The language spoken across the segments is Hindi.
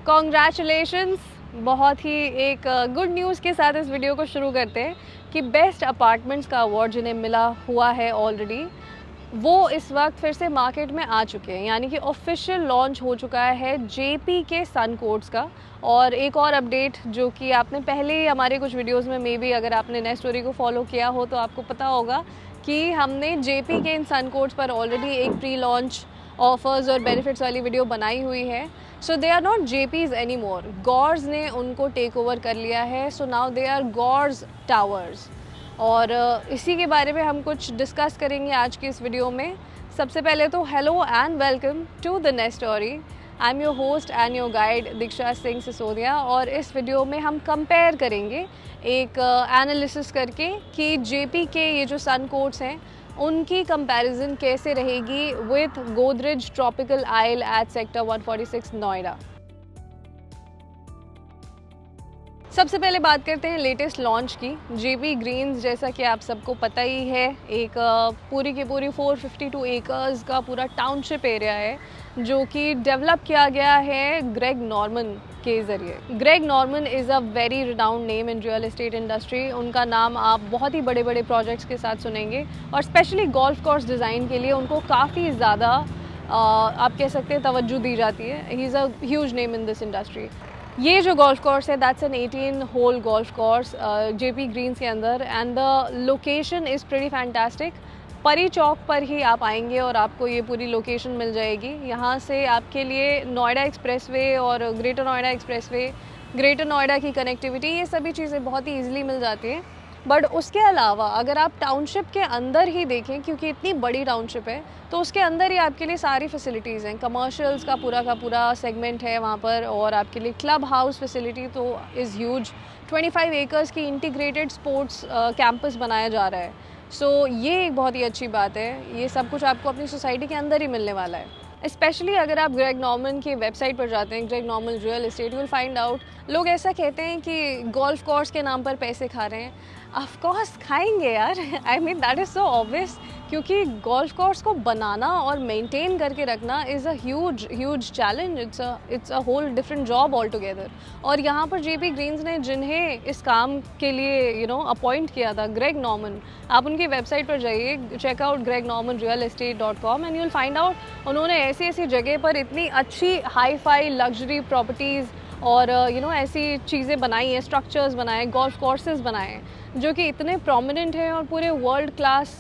कॉन्ग्रेचुलेशंस। बहुत ही एक गुड न्यूज़ के साथ इस वीडियो को शुरू करते हैं कि बेस्ट अपार्टमेंट्स का अवार्ड जिन्हें मिला हुआ है ऑलरेडी, वो इस वक्त फिर से मार्केट में आ चुके हैं। यानी कि ऑफिशियल लॉन्च हो चुका है जेपी के सन कोट्स का। और एक और अपडेट जो कि आपने पहले ही हमारे कुछ वीडियोस में मे बी अगर आपने नेक्स्ट स्टोरी को फॉलो किया हो तो आपको पता होगा कि हमने जेपी के इन सन कोट्स पर ऑलरेडी एक प्री लॉन्च ऑफर्स और बेनिफिट्स वाली वीडियो बनाई हुई है। So they are not JP's any more, Gaurs ने उनको टेक ओवर कर लिया है। So now they are Gaurs towers. और इसी के बारे में हम कुछ डिस्कस करेंगे आज की इस वीडियो में। सबसे पहले तो hello and welcome to the next story. I am your host and your guide Diksha Singh Sisodia. और इस वीडियो में हम कंपेयर करेंगे एक एनालिसिस करके कि जेपी के ये जो सन कोट्स हैं उनकी कंपैरिजन कैसे रहेगी with Godrej tropical isle at sector 146 Noida. सबसे पहले बात करते हैं लेटेस्ट लॉन्च की, जेपी ग्रीन्स। जैसा कि आप सबको पता ही है, एक पूरी की पूरी 452 एकर्स का पूरा टाउनशिप एरिया है जो कि डेवलप किया गया है ग्रेग नॉर्मन के ज़रिए। Greg Norman is a very renowned name in real estate industry. उनका नाम आप बहुत ही बड़े बड़े प्रोजेक्ट्स के साथ सुनेंगे और स्पेशली गोल्फ कोर्स डिज़ाइन के लिए उनको काफ़ी ज़्यादा आप कह सकते हैं तवज्जो दी जाती है। He is a huge name in this industry. ये जो गोल्फ कोर्स है that's an 18 hole golf course Jaypee Greens के अंदर and the location is pretty fantastic. Pari Chowk पर ही आप आएंगे और आपको ये पूरी लोकेशन मिल जाएगी। यहाँ से आपके लिए नोएडा एक्सप्रेसवे और greater Noida expressway, greater Noida की कनेक्टिविटी, ये सभी चीज़ें बहुत ही ईजिली मिल जाती हैं। बट उसके अलावा अगर आप टाउनशिप के अंदर ही देखें, क्योंकि इतनी बड़ी टाउनशिप है तो उसके अंदर ही आपके लिए सारी फैसिलिटीज़ हैं। कमर्शियल्स का पूरा सेगमेंट है वहाँ पर, और आपके लिए क्लब हाउस फैसिलिटी तो इज़ ह्यूज। 25 एकर्स की इंटीग्रेटेड स्पोर्ट्स कैंपस बनाया जा रहा है। सो ये एक बहुत ही अच्छी बात है। ये सब कुछ आपको अपनी सोसाइटी के अंदर ही मिलने वाला है। स्पेशली अगर आप ग्रेग नॉर्मन की वेबसाइट पर जाते हैं, Greg Norman real estate, you will find out लोग ऐसा कहते हैं कि गोल्फ कोर्स के नाम पर पैसे खा रहे हैं। ऑफ कोर्स खाएंगे यार, I mean that is so obvious, क्योंकि गोल्फ कोर्स को बनाना और मेंटेन करके रखना is a huge challenge. It's a whole different job altogether. और यहाँ पर जेपी ग्रीन्स ने जिन्हें इस काम के लिए अपॉइंट किया था, ग्रेग नॉर्मन, आप उनकी वेबसाइट पर जाइए, check out gregnormanrealestate.com and you will find out उन्होंने ऐसी जगह पर इतनी अच्छी हाई फाई लग्जरी प्रॉपर्टीज़ और ऐसी चीज़ें बनाई हैं, स्ट्रक्चर्स बनाए, गोल्फ कोर्सेज बनाए जो कि इतने प्रोमिनेंट हैं और पूरे वर्ल्ड क्लास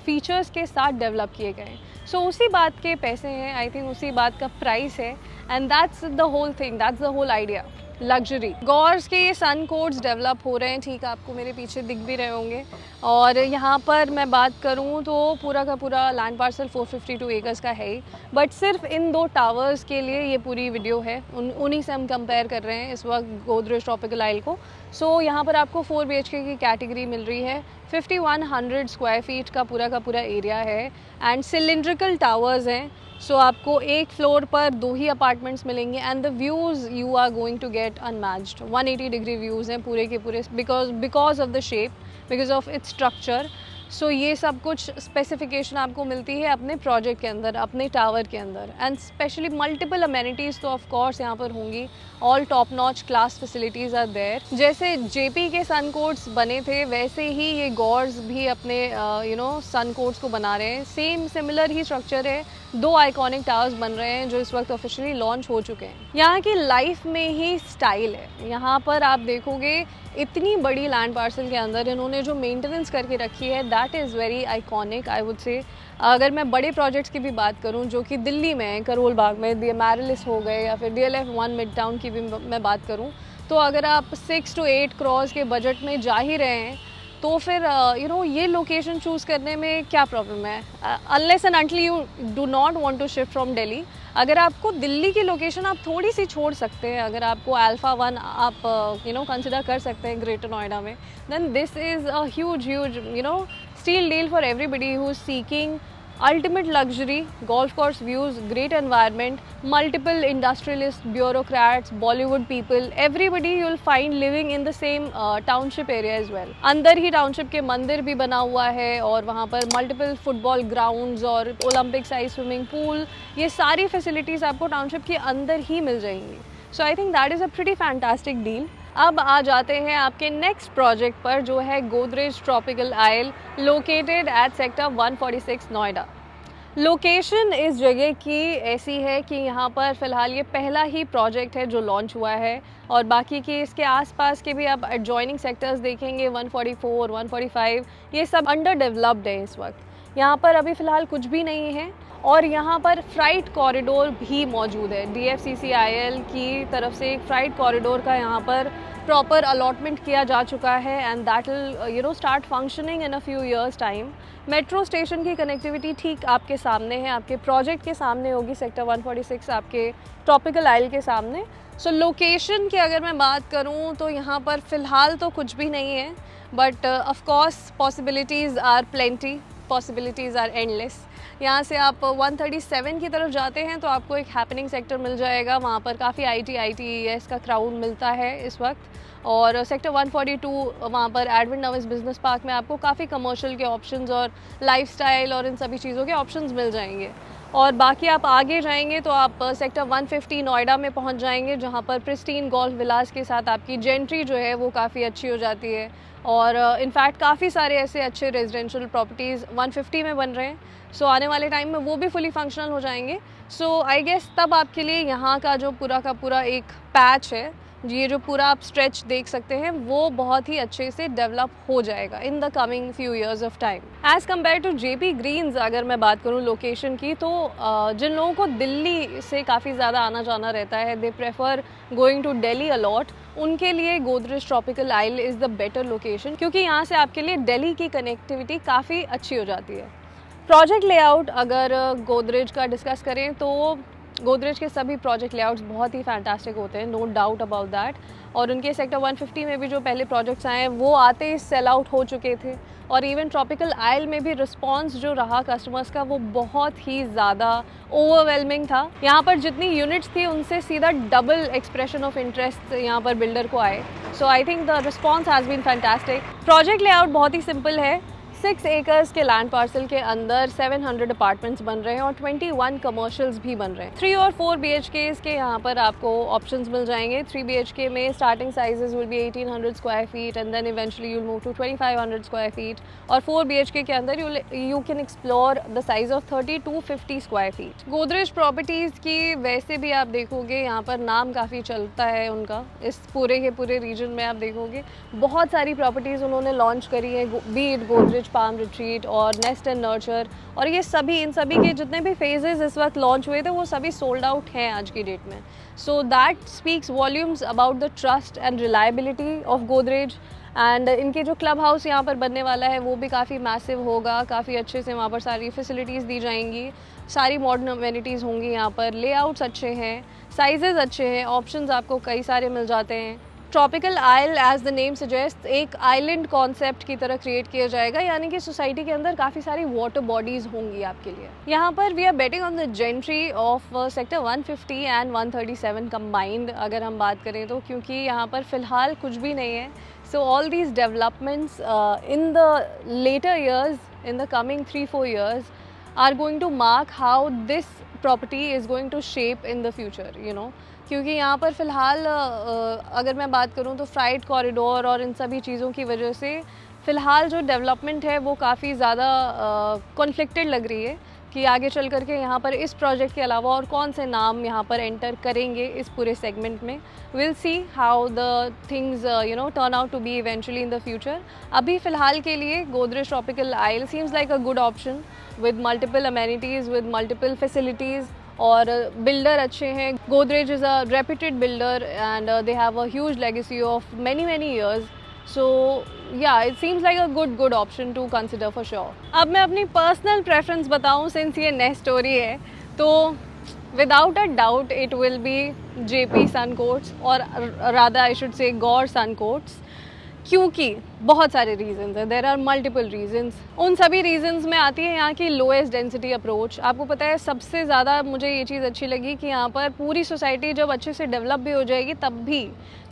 फीचर्स के साथ डेवलप किए गए हैं। सो उसी बात के पैसे हैं, आई थिंक उसी बात का प्राइस है, and that's the whole thing, that's the whole idea, luxury. Gaurs के ये सन कोट्स डेवलप हो रहे हैं, ठीक, आपको मेरे पीछे दिख भी रहे होंगे। और यहाँ पर मैं बात करूँ तो पूरा का पूरा लैंड पार्सल 452 एकर्स का है ही, बट सिर्फ इन 2 टावर्स के लिए ये पूरी वीडियो है। उन्हीं से हम कंपेयर कर रहे हैं इस वक्त गोदरेज ट्रॉपिकल आइल को। सो यहाँ पर आपको 4 BHK की कैटेगरी मिल रही है। 5100 स्क्वायर फीट का पूरा एरिया है एंड सिलिंड्रिकल टावर्स हैं। सो आपको एक फ्लोर पर 2 ही अपार्टमेंट्स मिलेंगे and the views you are going to get unmatched. 180 degree views हैं पूरे के पूरे, because of the shape, because of its structure. So ये सब कुछ स्पेसिफिकेशन आपको मिलती है अपने प्रोजेक्ट के अंदर, अपने टावर के अंदर, एंड स्पेशली मल्टीपल अमेनिटीज़ तो ऑफ कोर्स यहाँ पर होंगी। All top notch class facilities are there. जैसे जेपी के सन कोट्स बने थे वैसे ही ये गॉर्स भी अपने सन कोट्स को बना रहे हैं। सेम सिमिलर ही स्ट्रक्चर है। 2 आइकॉनिक टावर्स बन रहे हैं जो इस वक्त ऑफिशियली लॉन्च हो चुके हैं। यहाँ की लाइफ में ही स्टाइल है। यहाँ पर आप देखोगे इतनी बड़ी लैंड पार्सल के अंदर इन्होंने जो मेंटेनेंस करके रखी है that is very iconic, I would say. अगर मैं बड़े प्रोजेक्ट्स की भी बात करूं जो कि दिल्ली में करोल बाग में दी मैरिलिस हो गए, या फिर DLF 1 मिड टाउन की भी मैं बात करूं, तो अगर आप 6 to 8 करोड़ के बजट में जा ही रहे हैं तो फिर ये लोकेशन चूज़ करने में क्या प्रॉब्लम है, unless and until you do not want to shift from Delhi. अगर आपको दिल्ली की लोकेशन आप थोड़ी सी छोड़ सकते हैं, अगर आपको अल्फा 1 आप कंसिडर कर सकते हैं ग्रेटर नोएडा में, then this is a huge steal deal for everybody who is seeking ultimate luxury, golf course views, great environment, multiple industrialists, bureaucrats, Bollywood people, everybody you will find living in the same township area as well. अंदर ही township के मंदिर भी बना हुआ है और वहाँ पर multiple football grounds और Olympic size swimming pool, ये सारी facilities आपको township के अंदर ही मिल जाएंगी। So I think that is a pretty fantastic deal. अब आ जाते हैं आपके नेक्स्ट प्रोजेक्ट पर, जो है Godrej tropical Isle, located at sector 146 Noida. Location इस जगह की ऐसी है कि यहाँ पर फ़िलहाल ये पहला ही प्रोजेक्ट है जो लॉन्च हुआ है, और बाकी के इसके आसपास के भी आप एडजॉइनिंग सेक्टर्स देखेंगे 144, 145, ये सब अंडर डेवलप्ड है इस वक्त। यहाँ पर अभी फ़िलहाल कुछ भी नहीं है, और यहाँ पर फ्राइट कॉरिडोर भी मौजूद है। DFCCIL की तरफ से एक फ्राइट कॉरिडोर का यहाँ पर प्रॉपर अलॉटमेंट किया जा चुका है, and that will start functioning in a few years time. Metro station की कनेक्टिविटी ठीक आपके सामने है, आपके प्रोजेक्ट के सामने होगी, सेक्टर 146 आपके ट्रॉपिकल आइल के सामने। सो लोकेशन की अगर मैं बात करूँ तो यहाँ पर फ़िलहाल तो कुछ भी नहीं है, but of course possibilities are plenty, possibilities are endless. यहाँ से आप 137 की तरफ जाते हैं तो आपको एक हैपनिंग सेक्टर मिल जाएगा, वहाँ पर काफ़ी ITES का क्राउड मिलता है इस वक्त। और सेक्टर 142 वहाँ पर एडविन नविस बिजनेस पार्क में आपको काफ़ी कमर्शियल के ऑप्शंस और लाइफस्टाइल और इन सभी चीज़ों के ऑप्शंस मिल जाएंगे। और बाकी आप आगे जाएंगे तो आप सेक्टर 150 नोएडा में पहुँच जाएंगे, जहाँ पर प्रिस्टीन गोल्फ विलास के साथ आपकी जेंट्री जो है वो काफ़ी अच्छी हो जाती है। और इनफैक्ट काफ़ी सारे ऐसे अच्छे रेजिडेंशियल प्रॉपर्टीज़ 150 में बन रहे हैं। सो आने वाले टाइम में वो भी फुली फंक्शनल हो जाएंगे। सो आई गेस तब आपके लिए यहाँ का जो पूरा का पूरा एक पैच है, ये जो पूरा आप स्ट्रेच देख सकते हैं, वो बहुत ही अच्छे से डेवलप हो जाएगा in the coming few years of time. As compare to JP Greens अगर मैं बात करूँ लोकेशन की, तो जिन लोगों को दिल्ली से काफ़ी ज़्यादा आना जाना रहता है, they prefer going to Delhi a lot, उनके लिए Godrej tropical Isle is the better location, क्योंकि यहाँ से आपके लिए दिल्ली की कनेक्टिविटी काफ़ी अच्छी हो जाती है। प्रोजेक्ट लेआउट अगर गोदरेज का डिस्कस करें तो गोदरेज के सभी प्रोजेक्ट लेआउट्स बहुत ही फैंटास्टिक होते हैं, नो डाउट अबाउट दैट। और उनके सेक्टर 150 में भी जो पहले प्रोजेक्ट्स आए हैं वो आते ही सेल आउट हो चुके थे, और इवन ट्रॉपिकल आइल में भी रिस्पांस जो रहा कस्टमर्स का वो बहुत ही ज़्यादा ओवरवेलमिंग था। यहाँ पर जितनी यूनिट्स थी उनसे सीधा डबल एक्सप्रेशन ऑफ इंटरेस्ट यहाँ पर बिल्डर को आए। So I think the response has been fantastic. Project layout बहुत ही सिंपल है। 6 एकर्स के लैंड पार्सल के अंदर 700 अपार्टमेंट्स बन रहे हैं और 21 कमर्शियल्स भी बन रहे हैं। 3 और 4 BHKs के यहाँ पर आपको ऑप्शंस मिल जाएंगे। 3 BHK में starting sizes will be 1800 square feet and then eventually you will move to 2500 square feet, और 4 BHK के अंदर you can explore the size of 30 to 50 square feet. Godrej Properties की वैसे भी आप देखोगे यहाँ पर नाम काफ़ी चलता है उनका, इस पूरे के पूरे रीजन में आप देखोगे बहुत सारी प्रॉपर्टीज़ उन्होंने लॉन्च करी है, B it Godrej palm retreat और नेस्ट एंड नर्चर, और ये सभी इन सभी के जितने भी फेजेस इस वक्त लॉन्च हुए थे वो सभी सोल्ड आउट हैं आज की डेट में। So that speaks volumes about the trust and reliability of Godrej. And इनके जो क्लब हाउस यहाँ पर बनने वाला है वो भी काफ़ी मैसिव होगा, काफ़ी अच्छे से वहाँ पर सारी फैसिलिटीज़ दी जाएंगी, सारी मॉडर्न अमेनिटीज़ होंगी यहाँ पर, लेआउट्स अच्छे हैं, साइजेस अच्छे हैं, ऑप्शंस आपको कई सारे मिल जाते हैं। Tropical Isle as the name suggest एक आइलैंड कॉन्सेप्ट की तरह क्रिएट किया जाएगा, यानी कि सोसाइटी के अंदर काफ़ी सारी वाटर बॉडीज़ होंगी आपके लिए। यहाँ पर we are betting on the gentry of sector 150 and 137 combined अगर हम बात करें तो, क्योंकि यहाँ पर फ़िलहाल कुछ भी नहीं है। So all these developments in the later years, in the coming 3-4 years are going to mark how this property is going to shape in the future, you know, क्योंकि यहाँ पर फ़िलहाल अगर मैं बात करूँ तो फ्राइट कॉरिडोर और इन सभी चीज़ों की वजह से फ़िलहाल जो डेवलपमेंट है वो काफ़ी ज़्यादा कॉन्फ्लिक्टेड लग रही है कि आगे चल कर के यहाँ पर इस प्रोजेक्ट के अलावा और कौन से नाम यहाँ पर एंटर करेंगे इस पूरे सेगमेंट में। Will see how the things turn out to be eventually in the future. अभी फ़िलहाल के लिए Godrej tropical Isle seems like a good option with multiple amenities, with multiple facilities, और बिल्डर अच्छे हैं। Godrej is a reputed builder and they have a huge legacy of many years. So yeah, it seems like a good option to consider for sure. अब मैं अपनी पर्सनल प्रेफरेंस बताऊँ, सिंस ये नेक्स्ट स्टोरी है, तो without a doubt it will be JP sun courts, और rather I should say Gaur sun quotes, क्योंकि बहुत सारे रीजंस हैं, देर आर मल्टीपल रीजंस। उन सभी रीजंस में आती है यहाँ की लोएस्ट डेंसिटी अप्रोच। आपको पता है सबसे ज़्यादा मुझे ये चीज़ अच्छी लगी कि यहाँ पर पूरी सोसाइटी जब अच्छे से डेवलप भी हो जाएगी तब भी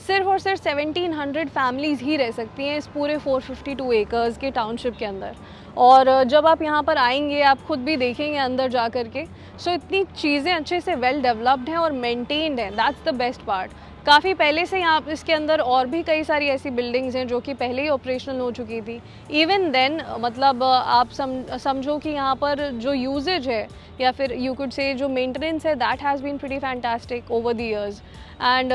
सिर्फ और सिर्फ 1700 फैमिलीज़ ही रह सकती हैं इस पूरे 452 एकर्स के टाउनशिप के अंदर। और जब आप यहाँ पर आएंगे आप खुद भी देखेंगे अंदर जा कर के, सो इतनी चीज़ें अच्छे से वेल डेवलप्ड हैं और मेंटेन्ड हैं, दैट्स द बेस्ट पार्ट। काफ़ी पहले से यहाँ इसके अंदर और भी कई सारी ऐसी बिल्डिंग्स हैं जो कि पहले ही ऑपरेशनल हो चुकी थी। इवन देन मतलब आप समझो कि यहाँ पर जो यूजेज है या फिर यू कुड से जो मेंटेनेंस है that has been pretty fantastic over the years. And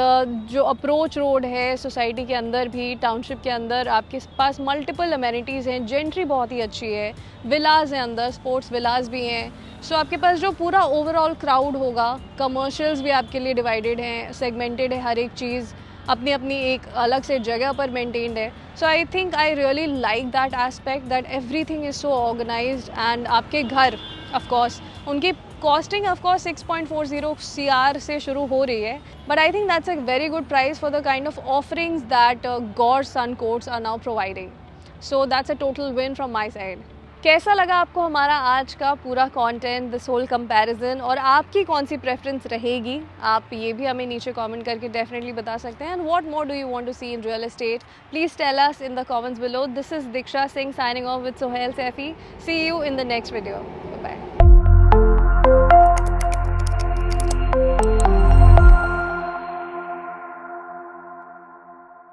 जो अप्रोच रोड है सोसाइटी के अंदर भी, टाउनशिप के अंदर आपके पास मल्टीपल अमेनिटीज़ हैं, जेंट्री बहुत ही अच्छी है, विलाज हैं अंदर, स्पोर्ट्स विलाज भी हैं। सो आपके पास जो पूरा ओवरऑल क्राउड होगा, कमर्शियल्स भी आपके लिए डिवाइडेड हैं, सेगमेंटेड है, हर एक चीज़ अपनी अपनी एक अलग से जगह पर मेंटेन्ड है। So I think I really like that aspect that everything is so organised. And आपके घर ऑफकोर्स उनकी कॉस्टिंग ऑफकोर्स 6.40 CR से शुरू हो रही है, but I think that's a very good price for the kind of offerings that Gaur sons courts are now providing. So that's a total win from my side. कैसा लगा आपको हमारा आज का पूरा कंटेंट, दिस होल कंपैरिजन, और आपकी कौन सी प्रेफरेंस रहेगी? आप ये भी हमें नीचे कमेंट करके डेफिनेटली बता सकते हैं। And what more do you want to see in real estate? Please tell us in the comments below. This is Diksha Singh signing off with Sohail Saifi. See you in the next video. Bye.